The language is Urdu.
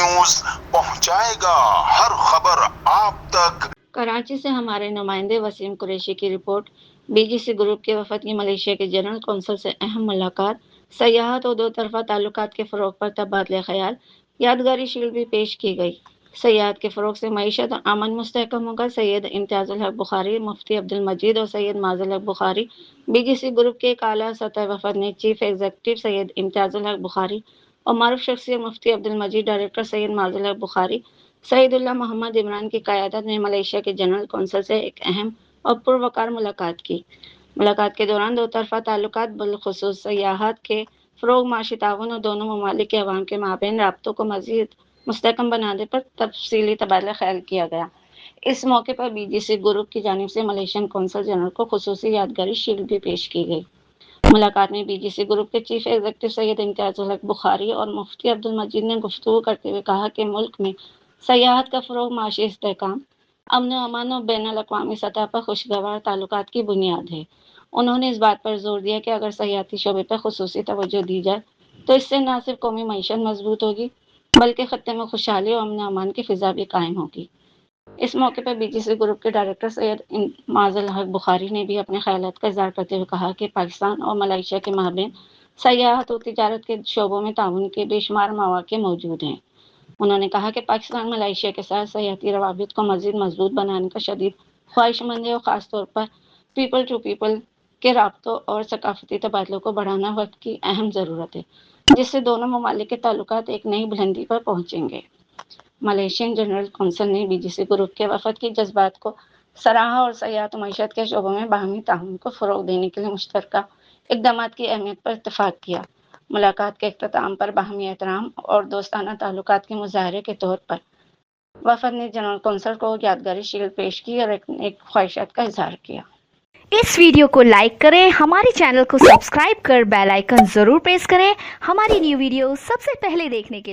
نیوز پہنچائے گا ہر خبر آپ تک۔ کراچی سے ہمارے نمائندے وسیم قریشی کی report. B G C group کے وفد کی ملائیشیا کے جنرل کونسل سے اہم ملاقات، سیاحت اور دو طرفہ تعلقات کے فروغ پر تبادلہ خیال، یادگاری شیلڈ بھی پیش کی گئی۔ سیاحت کے فروغ سے معیشت اور امن مستحکم ہوگا۔ سید امتیاز الحق بخاری، مفتی عبدالمجید اور سید معاذ الحق بخاری۔ بی جی سی گروپ کے ایک اعلیٰ سطح وفد نے چیف ایگزیکٹو سید امتیاز الحق بخاری اور معروف شخصیت مفتی عبدالمجید، ڈائریکٹر سید معاذ الحق بخاری، سعید اللہ محمد عمران کی قیادت میں ملائیشیا کے جنرل کونسل سے ایک اہم اور پروقار ملاقات کی۔ ملاقات کے دوران دو طرفہ تعلقات، بالخصوص سیاحت کے فروغ، معاشی تعاون اور دونوں ممالک کے عوام کے مابین رابطوں کو مزید مستحکم بنانے پر تفصیلی تبادلہ خیال کیا گیا۔ اس موقع پر بی جی سی گروپ کی جانب سے ملائیشین کونسل جنرل کو خصوصی یادگاری شیلڈ بھی پیش کی گئی۔ ملاقات میں بی جی سی گروپ کے چیف ایگزیکٹو سید امتیاز الحق بخاری اور مفتی عبدالمجید نے گفتگو کرتے ہوئے کہا کہ ملک میں سیاحت کا فروغ معاشی استحکام، امن و امان اور بین الاقوامی سطح پر خوشگوار تعلقات کی بنیاد ہے۔ انہوں نے اس بات پر زور دیا کہ اگر سیاحتی شعبے پر خصوصی توجہ دی جائے تو اس سے نہ صرف قومی معیشت مضبوط ہوگی بلکہ خطے میں خوشحالی اور امن و امان کی فضا بھی قائم ہوگی۔ اس موقع پر بی جی سی گروپ کے ڈائریکٹر سید معاذ الحق بخاری نے بھی اپنے خیالات کا اظہار کرتے ہوئے کہا کہ پاکستان اور ملائیشیا کے مابین سیاحت اور تجارت کے شعبوں میں تعاون کے بے شمار مواقع موجود ہیں۔ انہوں نے کہا کہ پاکستان ملائیشیا کے ساتھ سیاحتی روابط کو مزید مضبوط بنانے کا شدید خواہش مند ہے اور خاص طور پر پیپل ٹو پیپل کے رابطوں اور ثقافتی تبادلوں کو بڑھانا وقت کی اہم ضرورت ہے، جس سے دونوں ممالک کے تعلقات ایک نئی بلندی پر پہنچیں گے۔ ملائیشین جنرل کونسل نے بی جی سی گروپ کے وفد کی جذبات کو سراہا اور سیاحت و معیشت کے شعبوں میں باہمی تعاون کو فروغ دینے کے لیے مشترکہ اقدامات کی اہمیت پر اتفاق کیا۔ ملاقات کے اختتام پر باہمی احترام اور دوستانہ تعلقات کے مظاہرے کے طور پر وفد نے جنرل کونسل کو یادگاری شیلڈ پیش کی اور ایک خواہشات کا اظہار کیا۔ اس ویڈیو کو لائک کریں، ہمارے چینل کو سبسکرائب کر بیل آئیکن ضرور پریس کریں ہماری نیو ویڈیو سب سے پہلے دیکھنے کے لیے۔